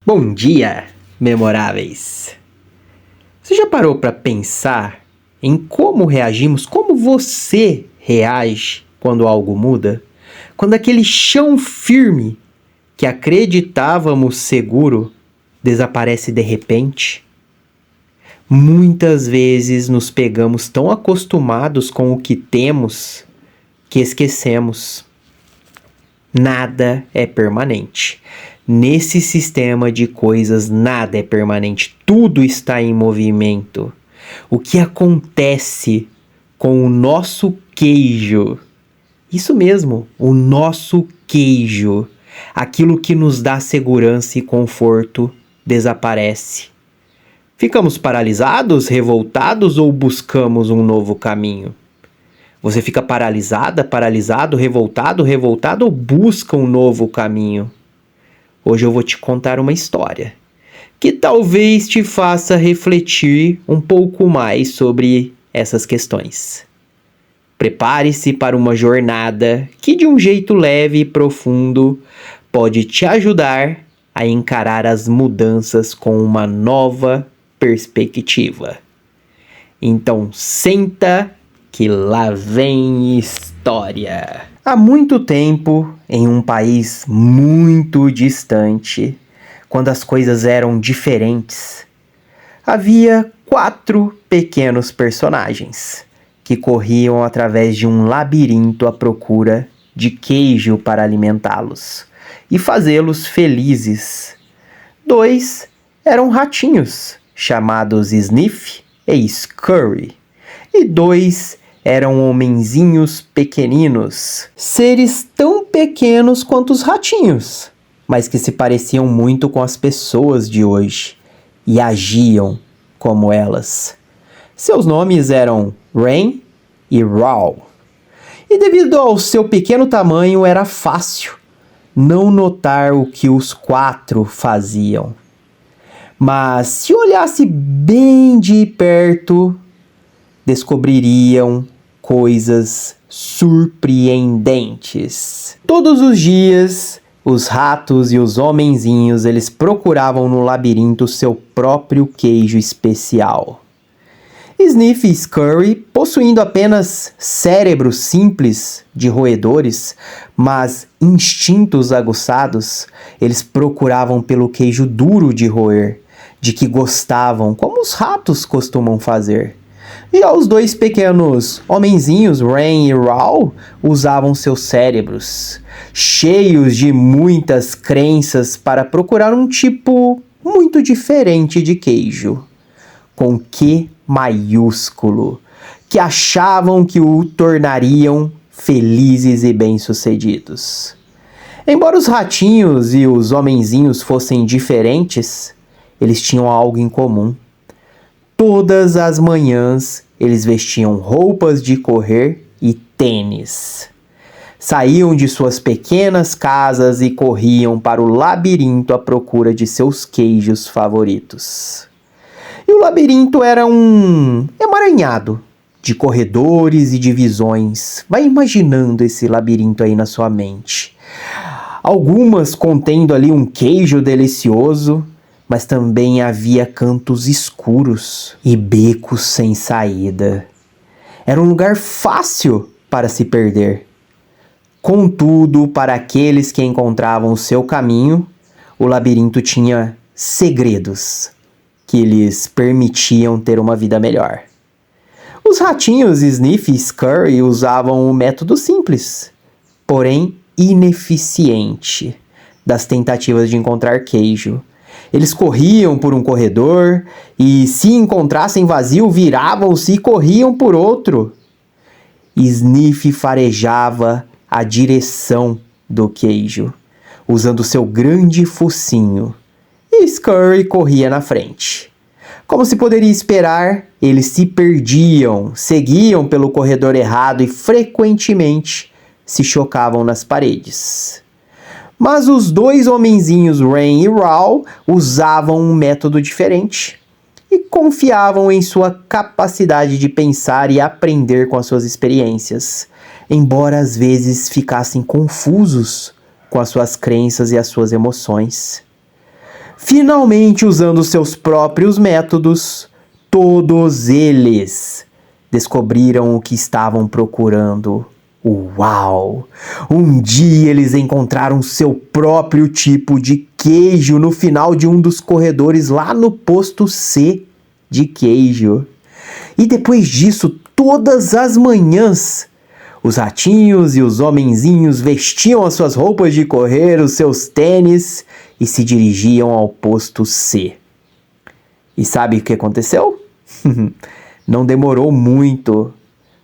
Bom dia, memoráveis! Você já parou para pensar em como reagimos, como você reage quando algo muda? Quando aquele chão firme que acreditávamos seguro desaparece de repente? Muitas vezes nos pegamos tão acostumados com o que temos que esquecemos. Nada é permanente. Nesse sistema de coisas, nada é permanente. Tudo está em movimento. O que acontece com o nosso queijo? Isso mesmo, o nosso queijo. Aquilo que nos dá segurança e conforto desaparece. Ficamos paralisados, revoltados ou buscamos um novo caminho? Você fica paralisada, paralisado, revoltado ou busca um novo caminho? Hoje eu vou te contar uma história que talvez te faça refletir um pouco mais sobre essas questões. Prepare-se para uma jornada que, de um jeito leve e profundo, pode te ajudar a encarar as mudanças com uma nova perspectiva. Então, senta que lá vem história. Há muito tempo, em um país muito distante, quando as coisas eram diferentes, havia 4 pequenos personagens que corriam através de um labirinto à procura de queijo para alimentá-los e fazê-los felizes. 2 eram ratinhos, chamados Sniff e Scurry, e 2 eram homenzinhos pequeninos, seres tão pequenos quanto os ratinhos, mas que se pareciam muito com as pessoas de hoje e agiam como elas. Seus nomes eram Rain e Raw, e devido ao seu pequeno tamanho era fácil não notar o que os 4 faziam. Mas se olhasse bem de perto, descobririam coisas surpreendentes. Todos os dias, os ratos e os homenzinhos, eles procuravam no labirinto seu próprio queijo especial. Sniff e Scurry, possuindo apenas cérebros simples de roedores, mas instintos aguçados, eles procuravam pelo queijo duro de roer, de que gostavam, como os ratos costumam fazer. Já os 2 pequenos homenzinhos, Rain e Raw, usavam seus cérebros, cheios de muitas crenças, para procurar um tipo muito diferente de queijo, com Q maiúsculo, que achavam que o tornariam felizes e bem-sucedidos. Embora os ratinhos e os homenzinhos fossem diferentes, eles tinham algo em comum. Todas as manhãs eles vestiam roupas de correr e tênis. Saíam de suas pequenas casas e corriam para o labirinto à procura de seus queijos favoritos. E o labirinto era um emaranhado de corredores e divisões. Vai imaginando esse labirinto aí na sua mente. Algumas contendo ali um queijo delicioso, mas também havia cantos escuros e becos sem saída. Era um lugar fácil para se perder. Contudo, para aqueles que encontravam o seu caminho, o labirinto tinha segredos que lhes permitiam ter uma vida melhor. Os ratinhos Sniff e Scurry usavam o método simples, porém ineficiente, das tentativas de encontrar queijo. Eles corriam por um corredor e, se encontrassem vazio, viravam-se e corriam por outro. Sniff farejava a direção do queijo, usando seu grande focinho, e Scurry corria na frente. Como se poderia esperar, eles se perdiam, seguiam pelo corredor errado e frequentemente se chocavam nas paredes. Mas os 2 homenzinhos Rain e Raw usavam um método diferente e confiavam em sua capacidade de pensar e aprender com as suas experiências, embora às vezes ficassem confusos com as suas crenças e as suas emoções. Finalmente, usando seus próprios métodos, todos eles descobriram o que estavam procurando. Uau! Um dia eles encontraram seu próprio tipo de queijo no final de um dos corredores lá no posto C de queijo. E depois disso, todas as manhãs, os ratinhos e os homenzinhos vestiam as suas roupas de correr, os seus tênis e se dirigiam ao posto C. E sabe o que aconteceu? Não demorou muito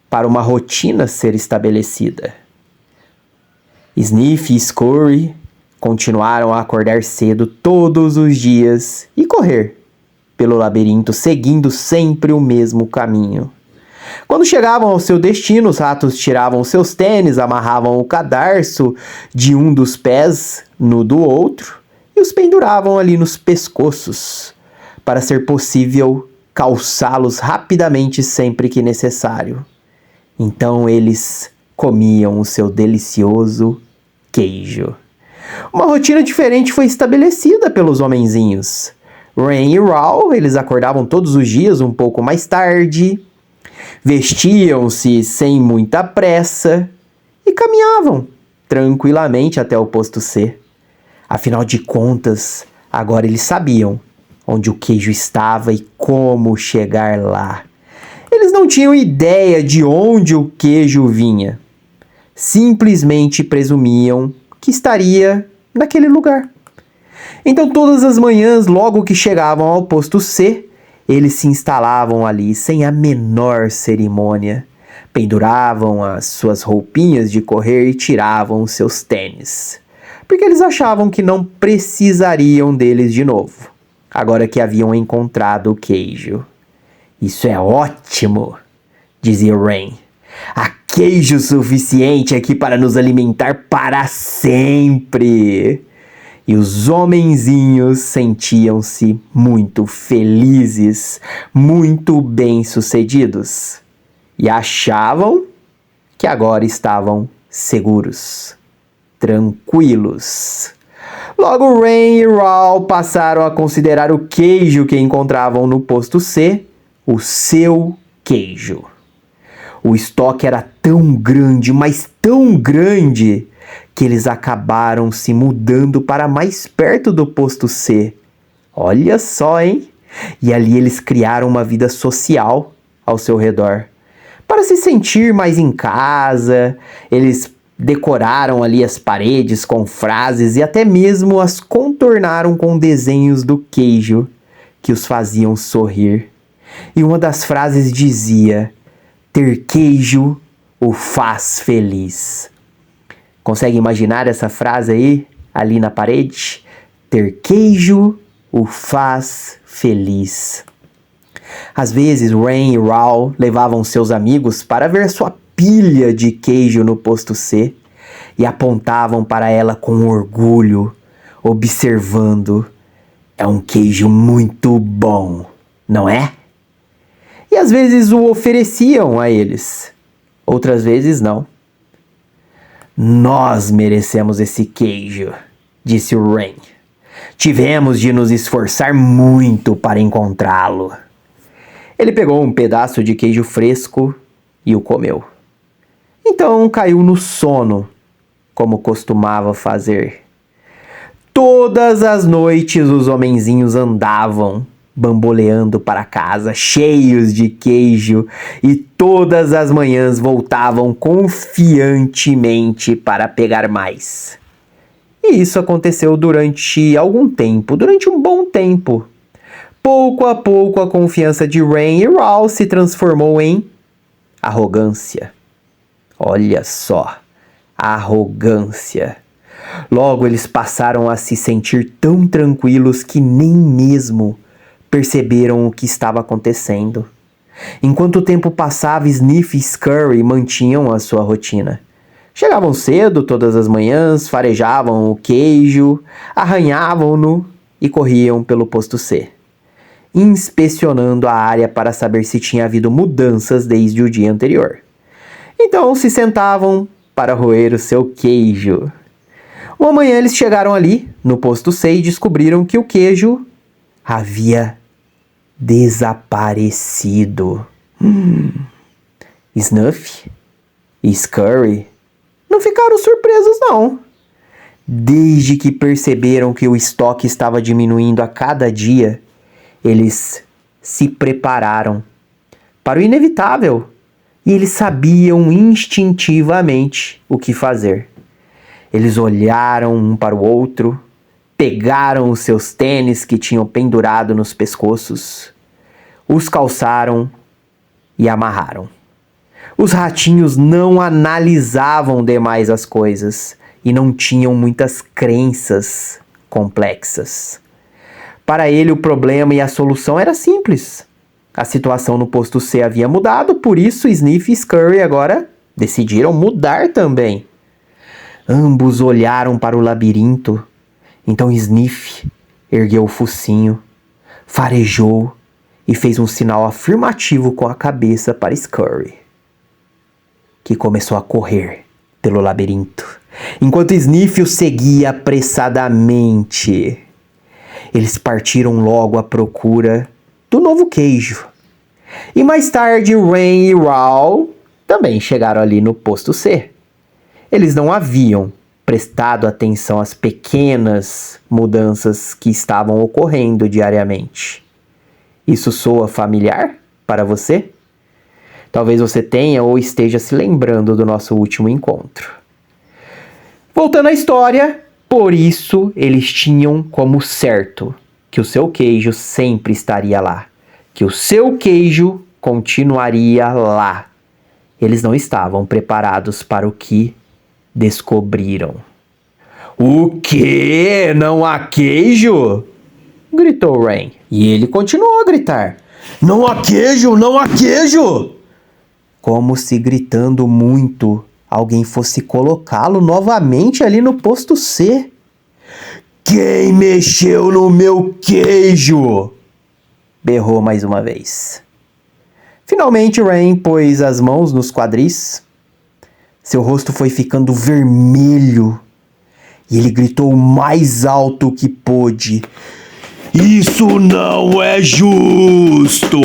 para uma rotina ser estabelecida. Sniff e Scurry continuaram a acordar cedo todos os dias e correr pelo labirinto, seguindo sempre o mesmo caminho. Quando chegavam ao seu destino, os ratos tiravam seus tênis, amarravam o cadarço de um dos pés no do outro e os penduravam ali nos pescoços, para ser possível calçá-los rapidamente sempre que necessário. Então eles comiam o seu delicioso queijo. Uma rotina diferente foi estabelecida pelos homenzinhos. Rain e Raul, eles acordavam todos os dias um pouco mais tarde, vestiam-se sem muita pressa e caminhavam tranquilamente até o posto C. Afinal de contas, agora eles sabiam onde o queijo estava e como chegar lá. Eles não tinham ideia de onde o queijo vinha. Simplesmente presumiam que estaria naquele lugar. Então, todas as manhãs, logo que chegavam ao posto C, eles se instalavam ali sem a menor cerimônia. Penduravam as suas roupinhas de correr e tiravam os seus tênis, porque eles achavam que não precisariam deles de novo, agora que haviam encontrado o queijo. Isso é ótimo, dizia Rain. Há queijo suficiente aqui para nos alimentar para sempre. E os homenzinhos sentiam-se muito felizes, muito bem-sucedidos. E achavam que agora estavam seguros, tranquilos. Logo, Rain e Raul passaram a considerar o queijo que encontravam no posto C o seu queijo. O estoque era tão grande, mas tão grande, que eles acabaram se mudando para mais perto do posto C. Olha só, hein? E ali eles criaram uma vida social ao seu redor. Para se sentir mais em casa, eles decoraram ali as paredes com frases e até mesmo as contornaram com desenhos do queijo que os faziam sorrir. E uma das frases dizia: ter queijo o faz feliz. Consegue imaginar essa frase aí, ali na parede? Ter queijo o faz feliz. Às vezes, Rain e Raul levavam seus amigos para ver sua pilha de queijo no posto C e apontavam para ela com orgulho, observando. É um queijo muito bom, não é? E às vezes o ofereciam a eles, outras vezes não. Nós merecemos esse queijo, disse o Rain. Tivemos de nos esforçar muito para encontrá-lo. Ele pegou um pedaço de queijo fresco e o comeu. Então caiu no sono, como costumava fazer. Todas as noites os homenzinhos andavam, bamboleando para casa, cheios de queijo, e todas as manhãs voltavam confiantemente para pegar mais. E isso aconteceu durante algum tempo, durante um bom tempo. Pouco a pouco a confiança de Rain e Raul se transformou em arrogância. Olha só, arrogância. Logo eles passaram a se sentir tão tranquilos que nem mesmo perceberam o que estava acontecendo. Enquanto o tempo passava, Sniff e Scurry mantinham a sua rotina. Chegavam cedo todas as manhãs, farejavam o queijo, arranhavam-no e corriam pelo posto C, inspecionando a área para saber se tinha havido mudanças desde o dia anterior. Então se sentavam para roer o seu queijo. Uma manhã eles chegaram ali, no posto C e descobriram que o queijo havia desaparecido. Snuffy e Scurry não ficaram surpresos, não. Desde que perceberam que o estoque estava diminuindo a cada dia, eles se prepararam para o inevitável e eles sabiam instintivamente o que fazer. Eles olharam um para o outro, pegaram os seus tênis que tinham pendurado nos pescoços, os calçaram e amarraram. Os ratinhos não analisavam demais as coisas e não tinham muitas crenças complexas. Para ele, o problema e a solução era simples. A situação no posto C havia mudado, por isso Sniff e Scurry agora decidiram mudar também. Ambos olharam para o labirinto. Então Sniff ergueu o focinho, farejou e fez um sinal afirmativo com a cabeça para Scurry, que começou a correr pelo labirinto, enquanto Sniff o seguia apressadamente. Eles partiram logo à procura do novo queijo. E mais tarde, Rain e Raul também chegaram ali no posto C. Eles não haviam prestado atenção às pequenas mudanças que estavam ocorrendo diariamente. Isso soa familiar para você? Talvez você tenha ou esteja se lembrando do nosso último encontro. Voltando à história, por isso eles tinham como certo que o seu queijo sempre estaria lá, que o seu queijo continuaria lá. Eles não estavam preparados para o que descobriram. O quê? Não há queijo? Gritou Rain. E ele continuou a gritar. Não há queijo! Não há queijo! Como se gritando muito, alguém fosse colocá-lo novamente ali no posto C. Quem mexeu no meu queijo? Berrou mais uma vez. Finalmente Rain pôs as mãos nos quadris. Seu rosto foi ficando vermelho e ele gritou o mais alto que pôde. Isso não é justo!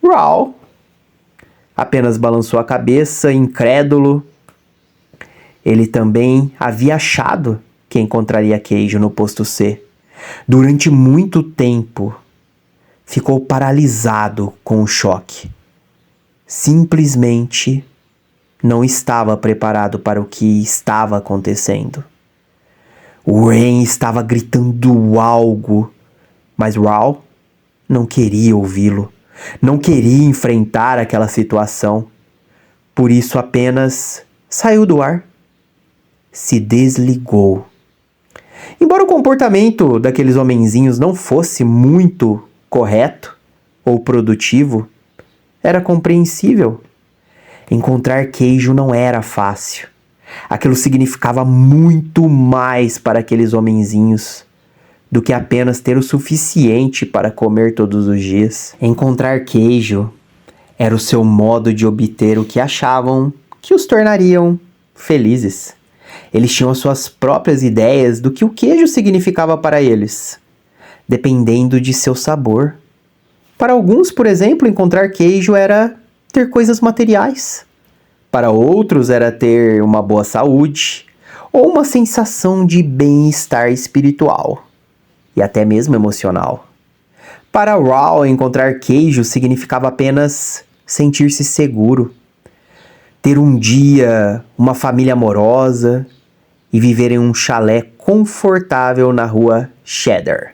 Raul apenas balançou a cabeça, incrédulo. Ele também havia achado que encontraria queijo no posto C. Durante muito tempo, ficou paralisado com o choque. Simplesmente não estava preparado para o que estava acontecendo. O Rain estava gritando algo, mas Raul não queria ouvi-lo, não queria enfrentar aquela situação. Por isso apenas saiu do ar, se desligou. Embora o comportamento daqueles homenzinhos não fosse muito correto ou produtivo, era compreensível. Encontrar queijo não era fácil. Aquilo significava muito mais para aqueles homenzinhos do que apenas ter o suficiente para comer todos os dias. Encontrar queijo era o seu modo de obter o que achavam que os tornariam felizes. Eles tinham as suas próprias ideias do que o queijo significava para eles, dependendo de seu sabor. Para alguns, por exemplo, encontrar queijo era ter coisas materiais. Para outros era ter uma boa saúde ou uma sensação de bem-estar espiritual e até mesmo emocional. Para Raul, encontrar queijo significava apenas sentir-se seguro, ter um dia, uma família amorosa e viver em um chalé confortável na rua Cheddar.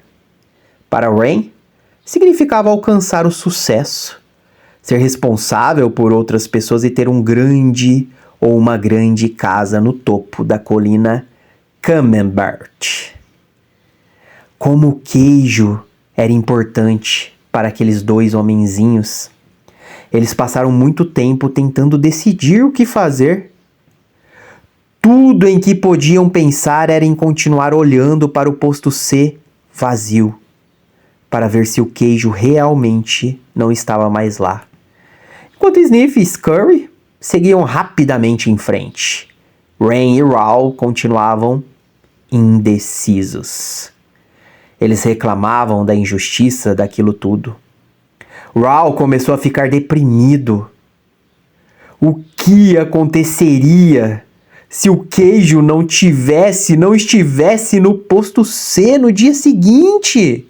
Para Rain, significava alcançar o sucesso, ser responsável por outras pessoas e ter um grande ou uma grande casa no topo da colina Camembert. Como o queijo era importante para aqueles dois homenzinhos, eles passaram muito tempo tentando decidir o que fazer. Tudo em que podiam pensar era em continuar olhando para o posto C vazio, para ver se o queijo realmente não estava mais lá. Enquanto Sniff e Scurry seguiam rapidamente em frente, Rain e Raul continuavam indecisos. Eles reclamavam da injustiça daquilo tudo. Raoul começou a ficar deprimido. O que aconteceria se o queijo não estivesse no posto C no dia seguinte?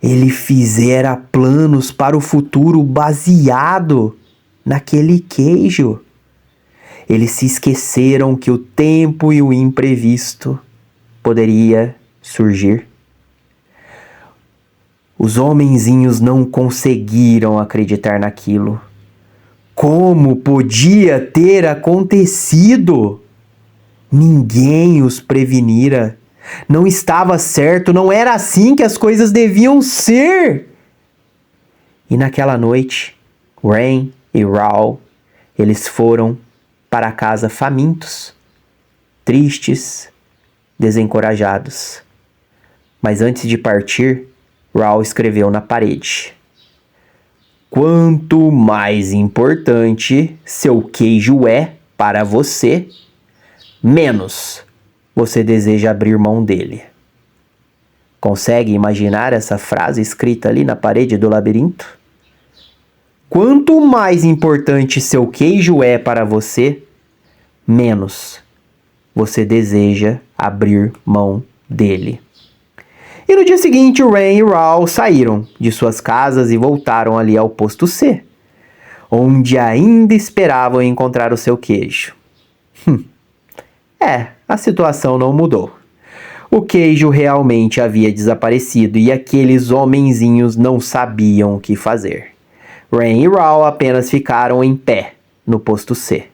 Ele fizera planos para o futuro baseado naquele queijo. Eles se esqueceram que o tempo e o imprevisto poderia surgir. Os homenzinhos não conseguiram acreditar naquilo. Como podia ter acontecido? Ninguém os prevenira. Não estava certo, não era assim que as coisas deviam ser. E naquela noite, Rain e Raoul, eles foram para casa famintos, tristes, desencorajados. Mas antes de partir, Raoul escreveu na parede: quanto mais importante seu queijo é para você, menos você deseja abrir mão dele. Consegue imaginar essa frase escrita ali na parede do labirinto? Quanto mais importante seu queijo é para você, menos você deseja abrir mão dele. E no dia seguinte, Rain e Raoul saíram de suas casas e voltaram ali ao posto C, onde ainda esperavam encontrar o seu queijo. A situação não mudou. O queijo realmente havia desaparecido e aqueles homenzinhos não sabiam o que fazer. Rain e Raoul apenas ficaram em pé no posto C,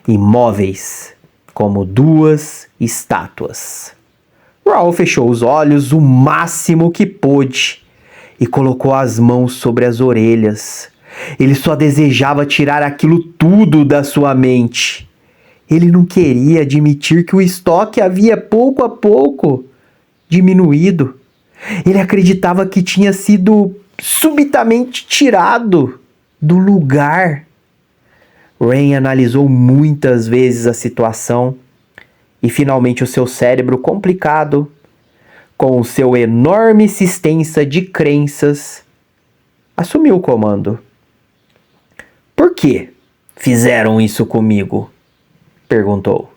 imóveis como duas estátuas. Raoul fechou os olhos o máximo que pôde e colocou as mãos sobre as orelhas. Ele só desejava tirar aquilo tudo da sua mente. Ele não queria admitir que o estoque havia pouco a pouco diminuído. Ele acreditava que tinha sido subitamente tirado do lugar. Rain analisou muitas vezes a situação e finalmente o seu cérebro complicado, com o seu enorme sistema de crenças, assumiu o comando. Por que fizeram isso comigo? Perguntou.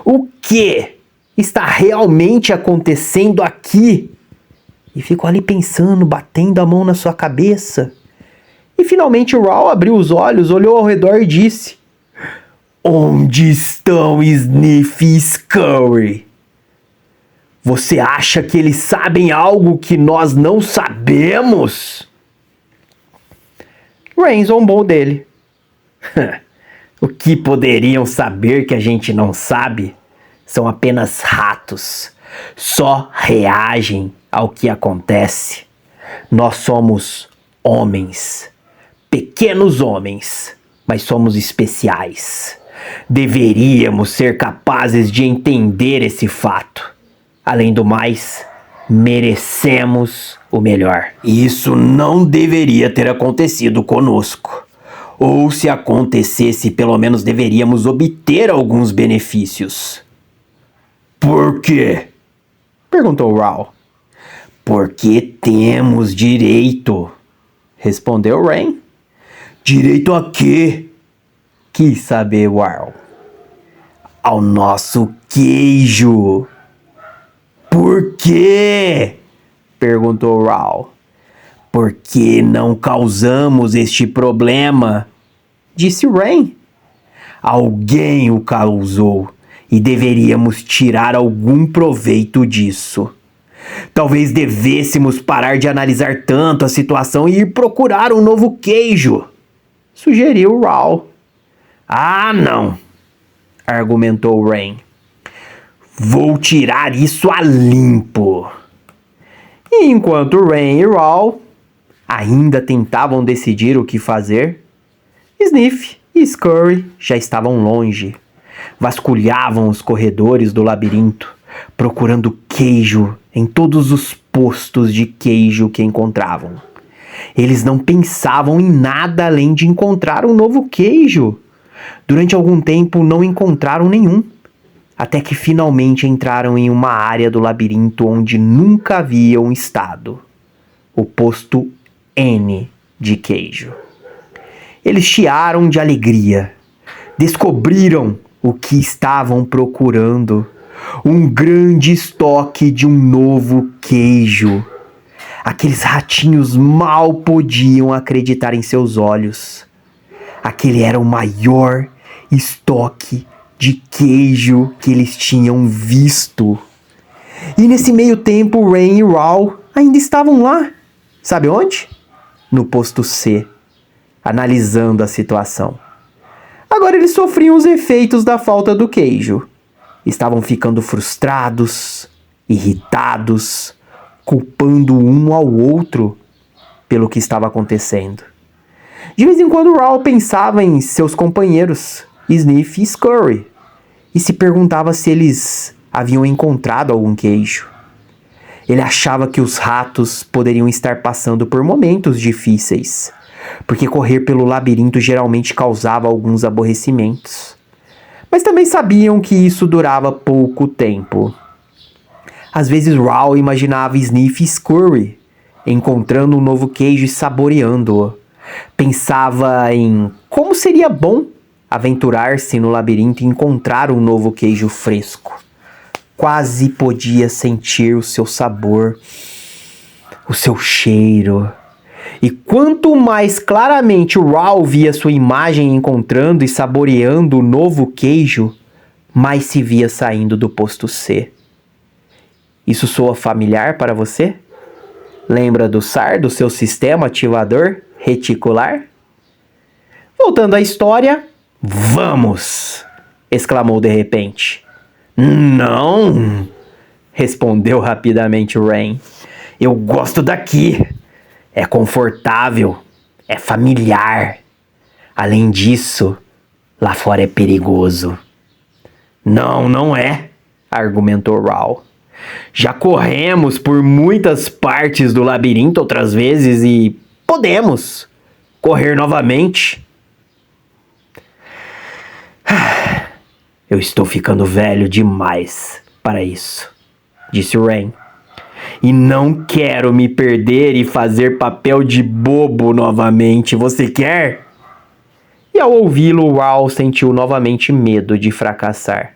O que está realmente acontecendo aqui? E ficou ali pensando, batendo a mão na sua cabeça. E finalmente Raoul abriu os olhos, olhou ao redor e disse: onde estão Sniff e Scurry? Você acha que eles sabem algo que nós não sabemos? Rain zombou dele. O que poderiam saber que a gente não sabe? São apenas ratos. Só reagem ao que acontece. Nós somos homens. Pequenos homens. Mas somos especiais. Deveríamos ser capazes de entender esse fato. Além do mais, merecemos o melhor. Isso não deveria ter acontecido conosco. Ou se acontecesse, pelo menos deveríamos obter alguns benefícios. Por quê? Perguntou Raoul. Porque temos direito, respondeu Rain. Direito a quê? Quis saber Raoul. Ao nosso queijo. Por quê? Perguntou Raoul. Porque não causamos este problema, disse Rain. Alguém o causou e deveríamos tirar algum proveito disso. Talvez devêssemos parar de analisar tanto a situação e ir procurar um novo queijo, sugeriu Raoul. Ah, não, argumentou Rain. Vou tirar isso a limpo. E enquanto Rain e Raoul ainda tentavam decidir o que fazer, Sniff e Scurry já estavam longe. Vasculhavam os corredores do labirinto, procurando queijo em todos os postos de queijo que encontravam. Eles não pensavam em nada além de encontrar um novo queijo. Durante algum tempo não encontraram nenhum. até que finalmente entraram em uma área do labirinto onde nunca haviam estado. O posto N de queijo. Eles chiaram de alegria. Descobriram o que estavam procurando. Um grande estoque de um novo queijo. Aqueles ratinhos mal podiam acreditar em seus olhos. Aquele era o maior estoque de queijo que eles tinham visto. E nesse meio tempo, Rain e Raul ainda estavam lá. Sabe onde? No posto C, analisando a situação. Agora eles sofriam os efeitos da falta do queijo. Estavam ficando frustrados, irritados, culpando um ao outro pelo que estava acontecendo. De vez em quando Raul pensava em seus companheiros, Sniff e Scurry, e se perguntava se eles haviam encontrado algum queijo. Ele achava que os ratos poderiam estar passando por momentos difíceis, porque correr pelo labirinto geralmente causava alguns aborrecimentos. Mas também sabiam que isso durava pouco tempo. Às vezes Raul imaginava Sniff e Scurry encontrando um novo queijo e saboreando-o. Pensava em como seria bom aventurar-se no labirinto e encontrar um novo queijo fresco. Quase podia sentir o seu sabor, o seu cheiro. E quanto mais claramente o Raul via sua imagem encontrando e saboreando o novo queijo, mais se via saindo do posto C. Isso soa familiar para você? Lembra do SAR, do seu sistema ativador reticular? Voltando à história, vamos! Exclamou de repente. Não! Respondeu rapidamente Rain. Eu gosto daqui. É confortável. É familiar. Além disso, lá fora é perigoso. Não, não é, argumentou Raul. Já corremos por muitas partes do labirinto outras vezes e podemos correr novamente. Eu estou ficando velho demais para isso, disse Rain. E não quero me perder e fazer papel de bobo novamente. Você quer? E ao ouvi-lo, Raul sentiu novamente medo de fracassar.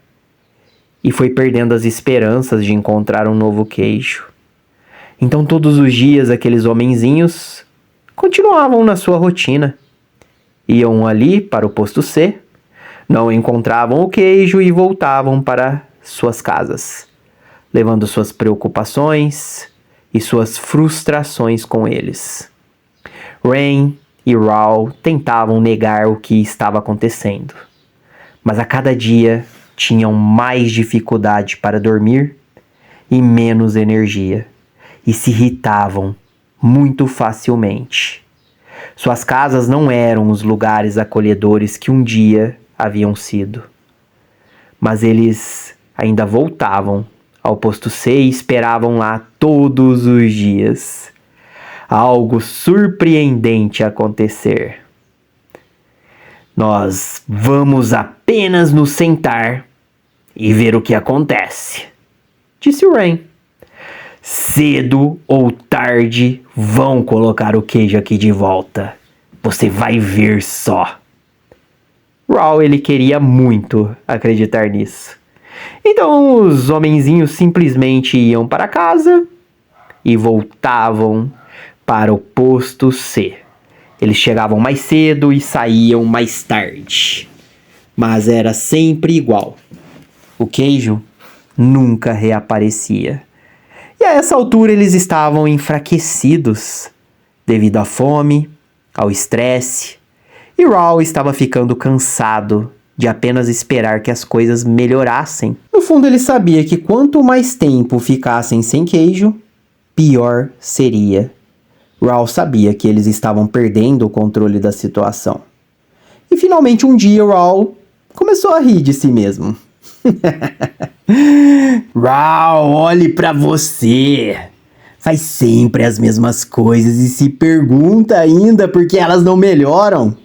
E foi perdendo as esperanças de encontrar um novo queijo. Então todos os dias aqueles homenzinhos continuavam na sua rotina. Iam ali para o posto C, não encontravam o queijo e voltavam para suas casas, levando suas preocupações e suas frustrações com eles. Rain e Raul tentavam negar o que estava acontecendo, mas a cada dia tinham mais dificuldade para dormir e menos energia, e se irritavam muito facilmente. Suas casas não eram os lugares acolhedores que um dia haviam sido, mas eles ainda voltavam ao posto C e esperavam lá todos os dias. Algo surpreendente acontecer. Nós vamos apenas nos sentar e ver o que acontece, disse Rain. Cedo ou tarde vão colocar o queijo aqui de volta. Você vai ver só. Raul, ele queria muito acreditar nisso. Então os homenzinhos simplesmente iam para casa e voltavam para o posto C. Eles chegavam mais cedo e saíam mais tarde. Mas era sempre igual. O queijo nunca reaparecia. E a essa altura eles estavam enfraquecidos devido à fome, ao estresse. E Raul estava ficando cansado de apenas esperar que as coisas melhorassem. No fundo ele sabia que quanto mais tempo ficassem sem queijo, pior seria. Raul sabia que eles estavam perdendo o controle da situação. E finalmente um dia Raul começou a rir de si mesmo. Raul, olhe pra você. Faz sempre as mesmas coisas e se pergunta ainda por que elas não melhoram.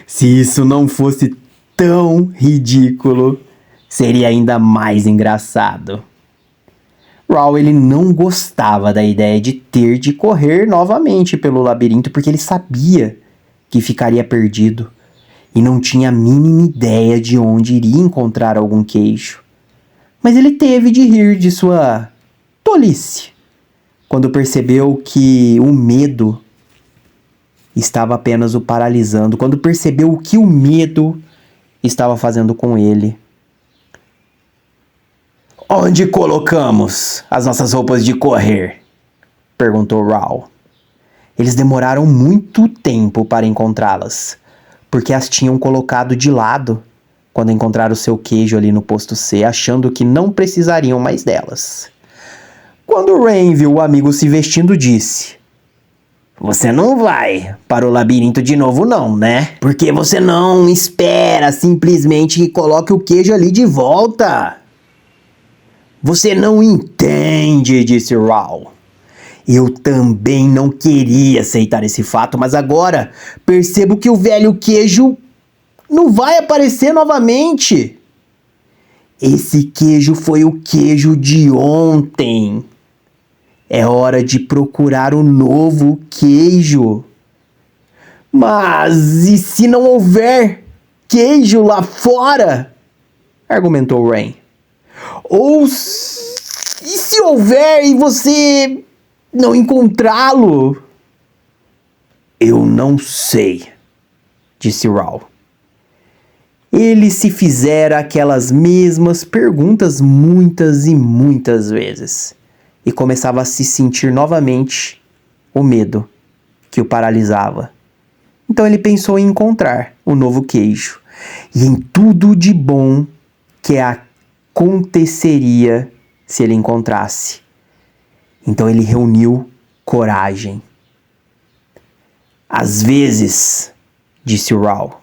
Se isso não fosse tão ridículo, Seria ainda mais engraçado. Raul, ele não gostava da ideia de ter de correr novamente pelo labirinto porque ele sabia que ficaria perdido e não tinha a mínima ideia de onde iria encontrar algum queijo. Mas ele teve de rir de sua tolice quando percebeu que o medo estava apenas o paralisando, quando percebeu o que o medo estava fazendo com ele. Onde colocamos as nossas roupas de correr? Perguntou Raul. Eles demoraram muito tempo para encontrá-las, porque as tinham colocado de lado quando encontraram seu queijo ali no posto C, achando que não precisariam mais delas. Quando Rain viu o amigo se vestindo, disse: Você não vai para o labirinto de novo não, né? Porque você não espera simplesmente que coloque o queijo ali de volta. Você não entende, disse Raul. Eu também não queria aceitar esse fato, mas agora percebo que o velho queijo não vai aparecer novamente. Esse queijo foi o queijo de ontem. É hora de procurar um novo queijo. Mas e se não houver queijo lá fora? Argumentou Rain. Ou e se houver e você não encontrá-lo? Eu não sei, disse Raul. Ele se fizera aquelas mesmas perguntas muitas e muitas vezes e começava a se sentir novamente o medo que o paralisava. Então ele pensou em encontrar o novo queijo e em tudo de bom que aconteceria se ele encontrasse. Então ele reuniu coragem. Às vezes, disse Raul,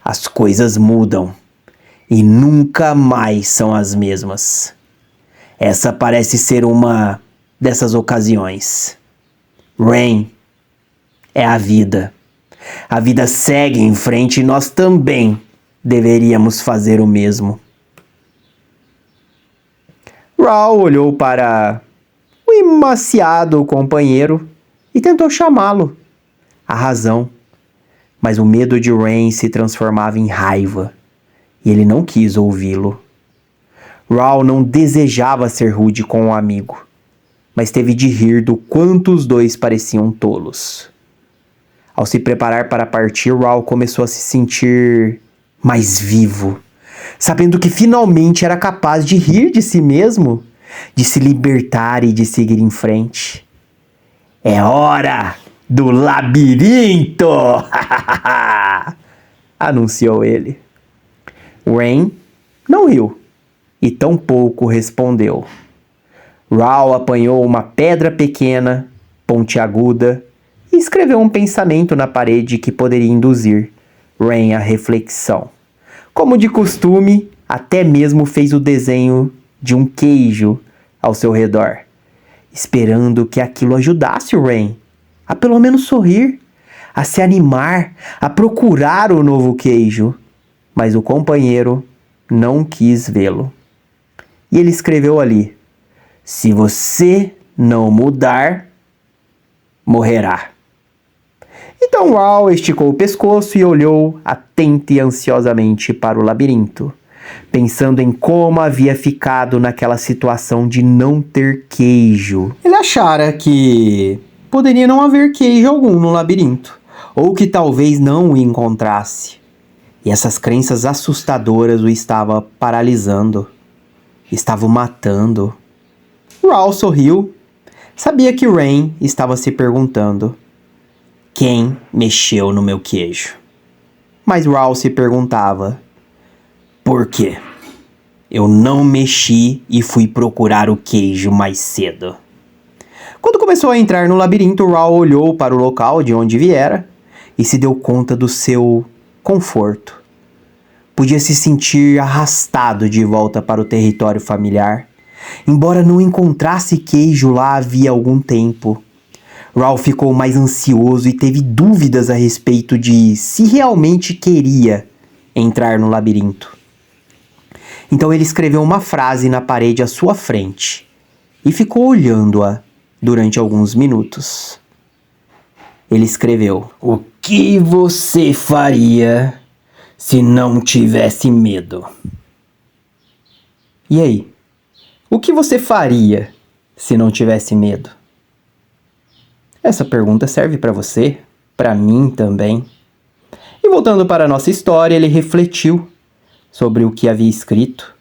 as coisas mudam e nunca mais são as mesmas. Essa parece ser uma dessas ocasiões. Rain, é a vida. A vida segue em frente e nós também deveríamos fazer o mesmo. Raul olhou para o emaciado companheiro e tentou chamá-lo. A razão. Mas o medo de Rain se transformava em raiva e ele não quis ouvi-lo. Raul não desejava ser rude com o amigo, mas teve de rir do quanto os dois pareciam tolos. Ao se preparar para partir, Raul começou a se sentir mais vivo, sabendo que finalmente era capaz de rir de si mesmo, de se libertar e de seguir em frente. É hora do labirinto! Anunciou ele. Rain não riu e tampouco respondeu. Raul apanhou uma pedra pequena, pontiaguda, e escreveu um pensamento na parede que poderia induzir Rain à reflexão. Como de costume, até mesmo fez o desenho de um queijo ao seu redor, esperando que aquilo ajudasse o Rain a pelo menos sorrir, a se animar, a procurar o novo queijo. Mas o companheiro não quis vê-lo. E ele escreveu ali: se você não mudar, morrerá. Então Raul esticou o pescoço e olhou atenta e ansiosamente para o labirinto, pensando em como havia ficado naquela situação de não ter queijo. Ele achara que poderia não haver queijo algum no labirinto, ou que talvez não o encontrasse. E essas crenças assustadoras o estavam paralisando, estavam matando. Raul sorriu. Sabia que Rain estava se perguntando: quem mexeu no meu queijo? Mas Raul se perguntava: por quê? Eu não mexi e fui procurar o queijo mais cedo. Quando começou a entrar no labirinto, Raul olhou para o local de onde viera e se deu conta do seu conforto. Podia se sentir arrastado de volta para o território familiar, embora não encontrasse queijo lá havia algum tempo. Raul ficou mais ansioso e teve dúvidas a respeito de se realmente queria entrar no labirinto. Então ele escreveu uma frase na parede à sua frente e ficou olhando-a durante alguns minutos. Ele escreveu: "O que você faria se não tivesse medo?" E aí? O que você faria se não tivesse medo? Essa pergunta serve para você, para mim também. E voltando para a nossa história, ele refletiu sobre o que havia escrito,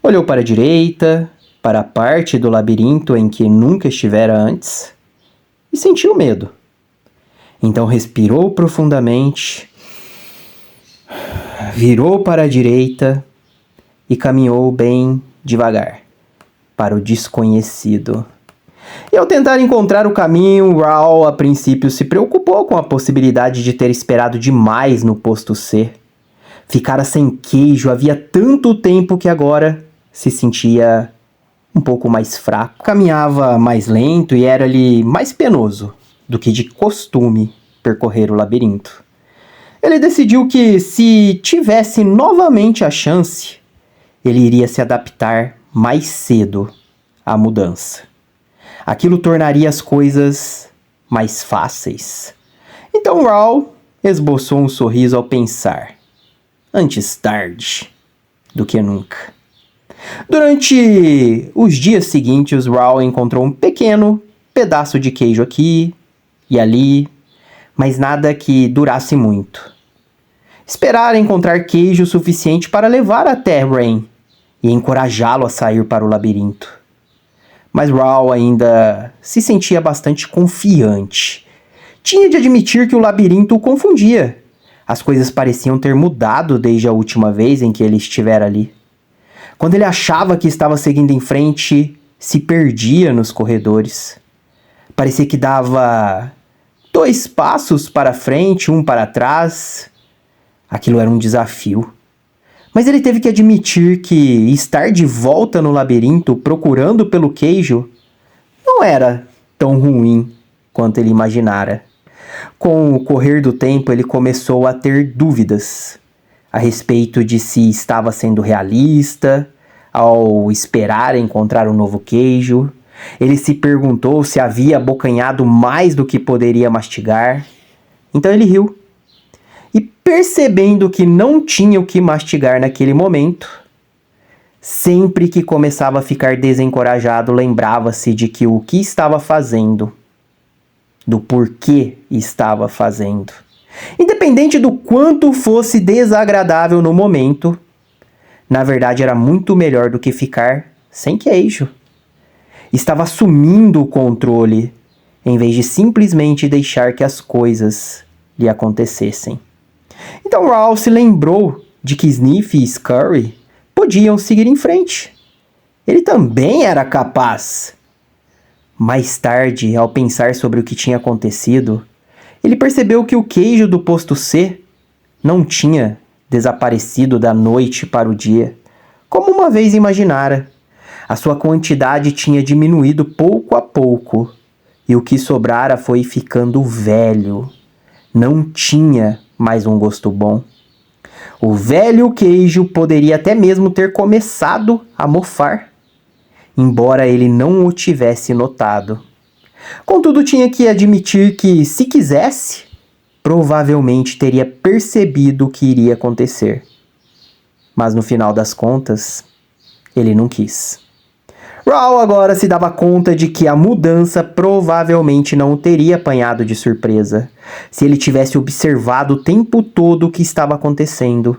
olhou para a direita, para a parte do labirinto em que nunca estivera antes, e sentiu medo. Então respirou profundamente, virou para a direita e caminhou bem devagar para o desconhecido. E ao tentar encontrar o caminho, Raoul a princípio se preocupou com a possibilidade de ter esperado demais no posto C. Ficara sem queijo havia tanto tempo que agora se sentia um pouco mais fraco. Caminhava mais lento e era-lhe mais penoso do que de costume percorrer o labirinto. Ele decidiu que, se tivesse novamente a chance, ele iria se adaptar mais cedo à mudança. Aquilo tornaria as coisas mais fáceis. Então Raoul esboçou um sorriso ao pensar: antes tarde do que nunca. Durante os dias seguintes, Raoul encontrou um pequeno pedaço de queijo aqui e ali, mas nada que durasse muito. Esperara encontrar queijo suficiente para levar até Rain e encorajá-lo a sair para o labirinto. Mas Raoul ainda se sentia bastante confiante. Tinha de admitir que o labirinto o confundia. As coisas pareciam ter mudado desde a última vez em que ele estivera ali. Quando ele achava que estava seguindo em frente, se perdia nos corredores. Parecia que dava 2 passos para frente, 1 para trás. Aquilo era um desafio. Mas ele teve que admitir que estar de volta no labirinto procurando pelo queijo não era tão ruim quanto ele imaginara. Com o correr do tempo, ele começou a ter dúvidas a respeito de se estava sendo realista ao esperar encontrar um novo queijo. Ele se perguntou se havia abocanhado mais do que poderia mastigar. Então ele riu. E percebendo que não tinha o que mastigar naquele momento, sempre que começava a ficar desencorajado, lembrava-se de que o que estava fazendo, do porquê estava fazendo. Independente do quanto fosse desagradável no momento, na verdade era muito melhor do que ficar sem queijo. Estava assumindo o controle, em vez de simplesmente deixar que as coisas lhe acontecessem. Então Raoul se lembrou de que Sniffy e Scurry podiam seguir em frente. Ele também era capaz. Mais tarde, ao pensar sobre o que tinha acontecido, ele percebeu que o queijo do posto C não tinha desaparecido da noite para o dia, como uma vez imaginara. A sua quantidade tinha diminuído pouco a pouco, e o que sobrara foi ficando velho. Não tinha mais um gosto bom. O velho queijo poderia até mesmo ter começado a mofar, embora ele não o tivesse notado. Contudo, tinha que admitir que, se quisesse, provavelmente teria percebido o que iria acontecer. Mas no final das contas, ele não quis. Raoul agora se dava conta de que a mudança provavelmente não o teria apanhado de surpresa, se ele tivesse observado o tempo todo o que estava acontecendo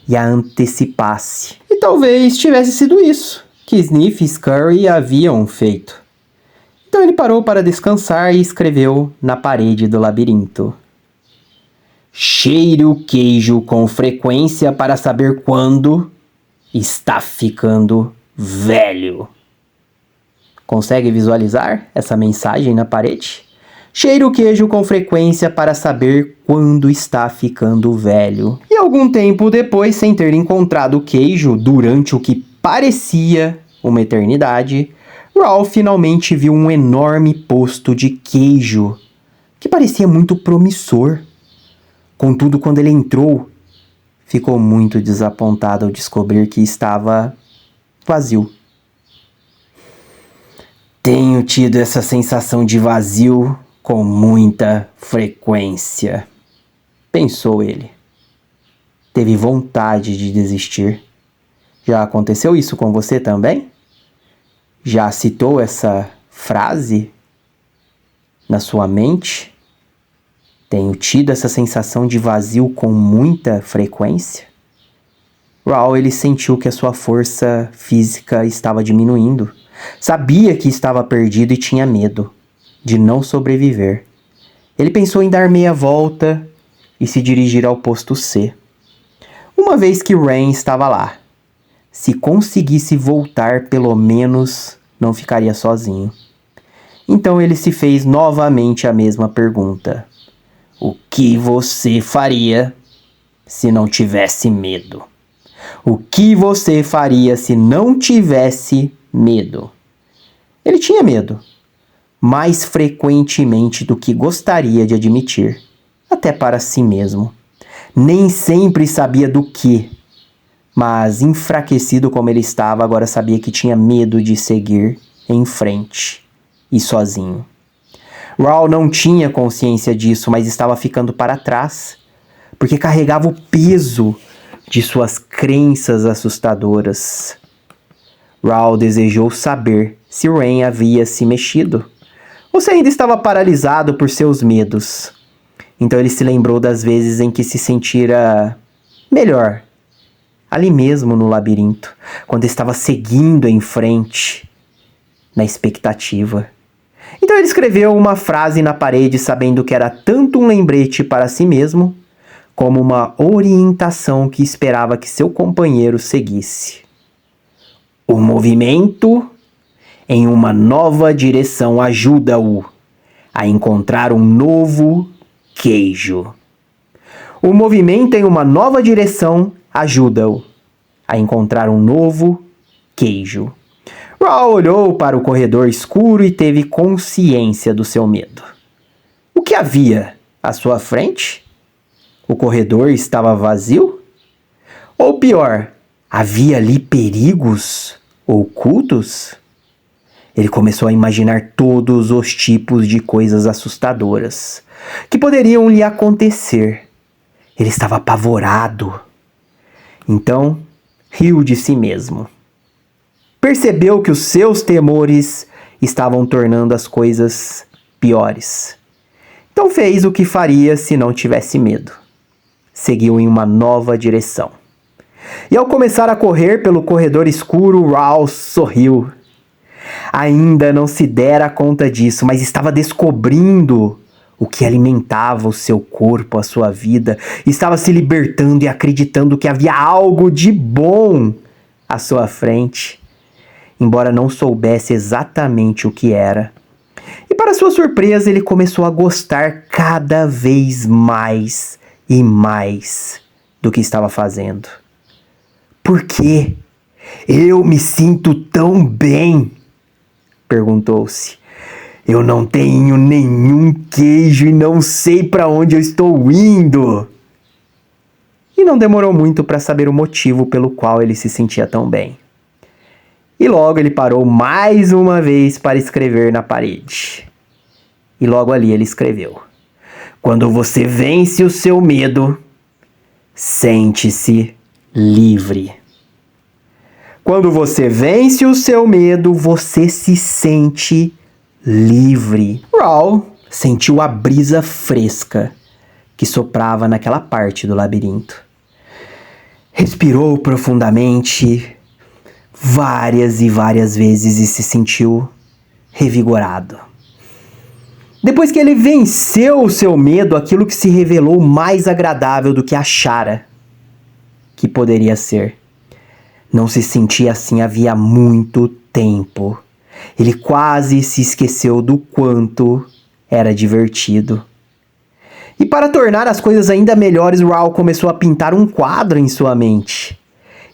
e a antecipasse. E talvez tivesse sido isso que Sniff e Scurry haviam feito. Então ele parou para descansar e escreveu na parede do labirinto: cheire o queijo com frequência para saber quando está ficando velho. Consegue visualizar essa mensagem na parede? Cheire o queijo com frequência para saber quando está ficando velho. E algum tempo depois, sem ter encontrado o queijo durante o que parecia uma eternidade, Raoul finalmente viu um enorme posto de queijo que parecia muito promissor. Contudo, quando ele entrou, ficou muito desapontado ao descobrir que estava vazio. Tenho tido essa sensação de vazio com muita frequência, pensou ele. Teve vontade de desistir. Já aconteceu isso com você também? Já citou essa frase na sua mente? Tenho tido essa sensação de vazio com muita frequência? Raul, ele sentiu que a sua força física estava diminuindo. Sabia que estava perdido e tinha medo de não sobreviver. Ele pensou em dar meia volta e se dirigir ao posto C. Uma vez que Rain estava lá, se conseguisse voltar, pelo menos não ficaria sozinho. Então ele se fez novamente a mesma pergunta. O que você faria se não tivesse medo? O que você faria se não tivesse medo? Ele tinha medo, mais frequentemente do que gostaria de admitir, até para si mesmo. Nem sempre sabia do que, mas enfraquecido como ele estava, agora sabia que tinha medo de seguir em frente e sozinho. Raul não tinha consciência disso, mas estava ficando para trás, porque carregava o peso de suas crenças assustadoras. Raul desejou saber se Rain havia se mexido, ou se ainda estava paralisado por seus medos. Então ele se lembrou das vezes em que se sentira melhor, ali mesmo no labirinto, quando estava seguindo em frente, na expectativa. Então ele escreveu uma frase na parede, sabendo que era tanto um lembrete para si mesmo, como uma orientação que esperava que seu companheiro seguisse. O movimento em uma nova direção ajuda-o a encontrar um novo queijo. O movimento em uma nova direção ajuda-o a encontrar um novo queijo. Raul olhou para o corredor escuro e teve consciência do seu medo. O que havia à sua frente? O corredor estava vazio? Ou pior, havia ali perigos ocultos? Ele começou a imaginar todos os tipos de coisas assustadoras que poderiam lhe acontecer. Ele estava apavorado. Então, riu de si mesmo. Percebeu que os seus temores estavam tornando as coisas piores. Então fez o que faria se não tivesse medo. Seguiu em uma nova direção. E ao começar a correr pelo corredor escuro, Raul sorriu. Ainda não se dera conta disso, mas estava descobrindo o que alimentava o seu corpo, a sua vida. Estava se libertando e acreditando que havia algo de bom à sua frente, embora não soubesse exatamente o que era. E para sua surpresa, ele começou a gostar cada vez mais e mais do que estava fazendo. Por quê? Eu me sinto tão bem, perguntou-se. Eu não tenho nenhum queijo e não sei para onde eu estou indo. E não demorou muito para saber o motivo pelo qual ele se sentia tão bem. E logo ele parou mais uma vez para escrever na parede. E logo ali ele escreveu: quando você vence o seu medo, sente-se livre. Quando você vence o seu medo, você se sente livre. Raul sentiu a brisa fresca que soprava naquela parte do labirinto. Respirou profundamente várias e várias vezes e se sentiu revigorado. Depois que ele venceu o seu medo, aquilo que se revelou mais agradável do que achara que poderia ser. Não se sentia assim havia muito tempo. Ele quase se esqueceu do quanto era divertido. E para tornar as coisas ainda melhores, Raul começou a pintar um quadro em sua mente.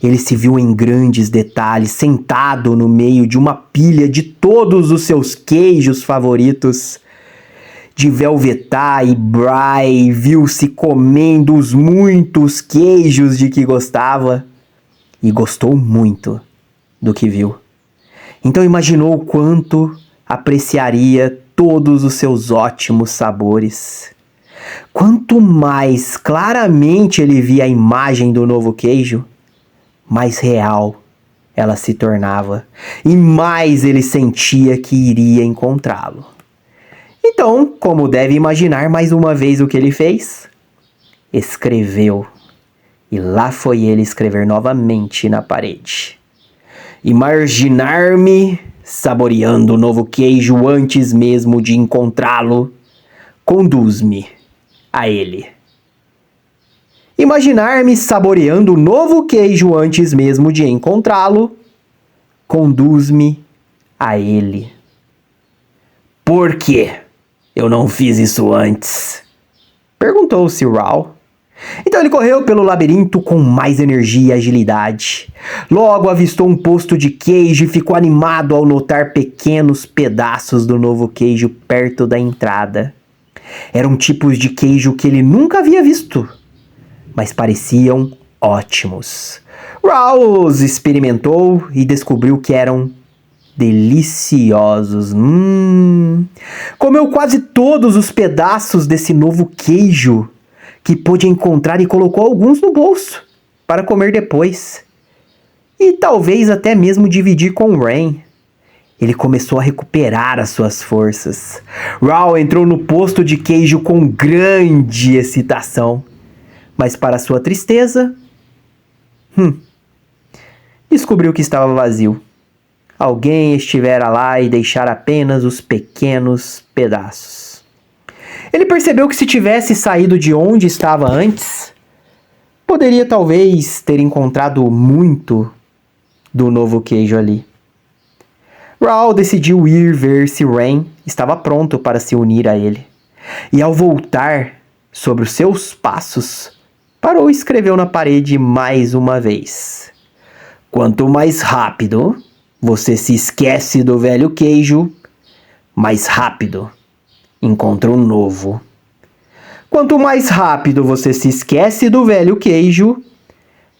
Ele se viu em grandes detalhes, sentado no meio de uma pilha de todos os seus queijos favoritos. de Velvetar e Bry viu-se comendo os muitos queijos de que gostava e gostou muito do que viu. Então imaginou o quanto apreciaria todos os seus ótimos sabores. Quanto mais claramente ele via a imagem do novo queijo, mais real ela se tornava e mais ele sentia que iria encontrá-lo. Então, como deve imaginar mais uma vez o que ele fez? Escreveu. E lá foi ele escrever novamente na parede. Imaginar-me saboreando o novo queijo antes mesmo de encontrá-lo, conduz-me a ele. Imaginar-me saboreando o novo queijo antes mesmo de encontrá-lo, conduz-me a ele. Por quê? Eu não fiz isso antes? Perguntou-se Raoul. Então ele correu pelo labirinto com mais energia e agilidade. Logo avistou um posto de queijo e ficou animado ao notar pequenos pedaços do novo queijo perto da entrada. Eram tipos de queijo que ele nunca havia visto, mas pareciam ótimos. Raoul os experimentou e descobriu que eram deliciosos. Comeu quase todos os pedaços desse novo queijo que pôde encontrar e colocou alguns no bolso para comer depois. E talvez até mesmo dividir com Rain. Ele começou a recuperar as suas forças. Raoul entrou no posto de queijo com grande excitação. Mas para sua tristeza, descobriu que estava vazio. Alguém estivera lá e deixara apenas os pequenos pedaços. Ele percebeu que se tivesse saído de onde estava antes, poderia talvez ter encontrado muito do novo queijo ali. Raoul decidiu ir ver se Rain estava pronto para se unir a ele. E ao voltar sobre os seus passos, parou e escreveu na parede mais uma vez. Quanto mais rápido você se esquece do velho queijo, mais rápido encontra um novo. Quanto mais rápido você se esquece do velho queijo,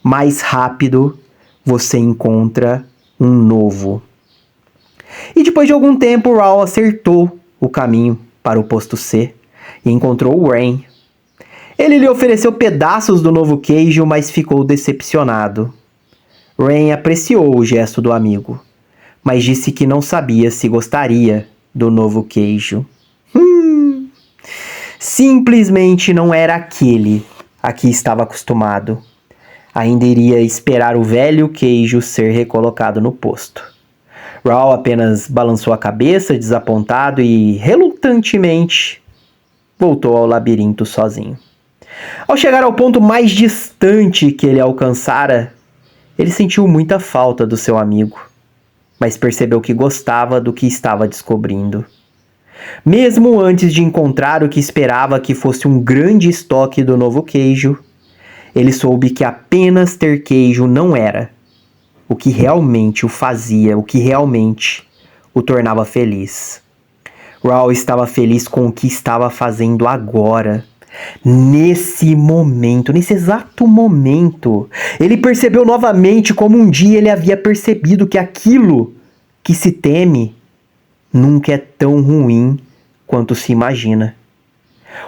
mais rápido você encontra um novo. E depois de algum tempo, Raoul acertou o caminho para o posto C e encontrou Rain. Ele lhe ofereceu pedaços do novo queijo, mas ficou decepcionado. Rain apreciou o gesto do amigo, mas disse que não sabia se gostaria do novo queijo. Simplesmente não era aquele a que estava acostumado. Ainda iria esperar o velho queijo ser recolocado no posto. Raoul apenas balançou a cabeça, desapontado, e relutantemente voltou ao labirinto sozinho. Ao chegar ao ponto mais distante que ele alcançara, ele sentiu muita falta do seu amigo, mas percebeu que gostava do que estava descobrindo. Mesmo antes de encontrar o que esperava que fosse um grande estoque do novo queijo, ele soube que apenas ter queijo não era o que realmente o fazia, o que realmente o tornava feliz. Raoul estava feliz com o que estava fazendo agora. Nesse momento, nesse exato momento, ele percebeu novamente como um dia ele havia percebido que aquilo que se teme nunca é tão ruim quanto se imagina.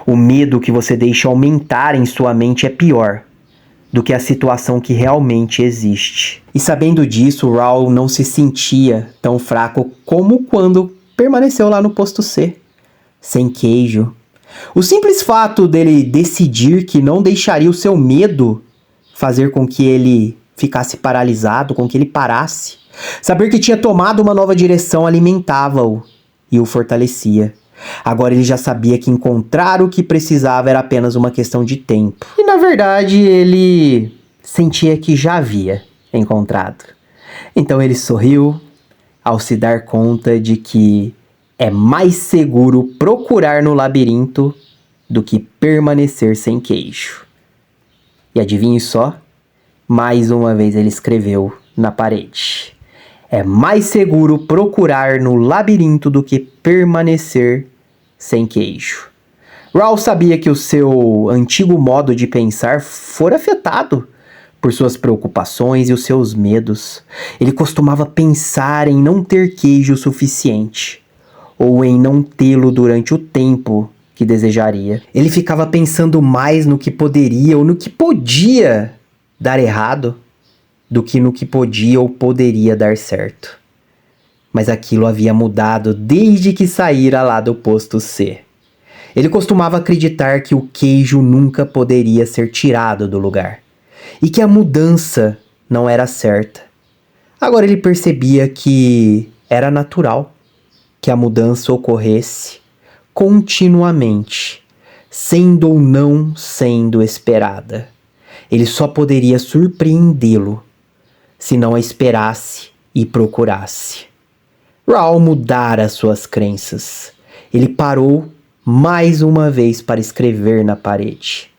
O medo que você deixa aumentar em sua mente é pior do que a situação que realmente existe. E sabendo disso, Raoul não se sentia tão fraco como quando permaneceu lá no posto C, sem queijo. O simples fato dele decidir que não deixaria o seu medo fazer com que ele ficasse paralisado, com que ele parasse. Saber que tinha tomado uma nova direção alimentava-o e o fortalecia. Agora ele já sabia que encontrar o que precisava era apenas uma questão de tempo. E na verdade ele sentia que já havia encontrado. Então ele sorriu ao se dar conta de que é mais seguro procurar no labirinto do que permanecer sem queijo. E adivinhe só, mais uma vez ele escreveu na parede. É mais seguro procurar no labirinto do que permanecer sem queijo. Raul sabia que o seu antigo modo de pensar fora afetado por suas preocupações e os seus medos. Ele costumava pensar em não ter queijo suficiente, ou em não tê-lo durante o tempo que desejaria. Ele ficava pensando mais no que poderia ou no que podia dar errado do que no que podia ou poderia dar certo. Mas aquilo havia mudado desde que saíra lá do posto C. Ele costumava acreditar que o queijo nunca poderia ser tirado do lugar e que a mudança não era certa. Agora ele percebia que era natural que a mudança ocorresse continuamente, sendo ou não sendo esperada. Ele só poderia surpreendê-lo se não a esperasse e procurasse. Raul mudara suas crenças. Ele parou mais uma vez para escrever na parede.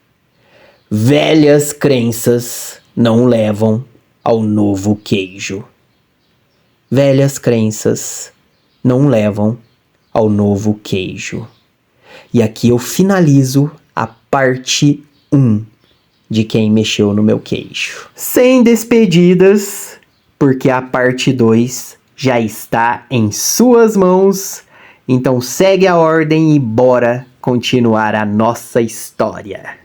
Velhas crenças não levam ao novo queijo. Velhas crenças não levam ao novo queijo. E aqui eu finalizo a parte 1 de Quem Mexeu no Meu Queijo. Sem despedidas, porque a parte 2 já está em suas mãos. Então segue a ordem e bora continuar a nossa história.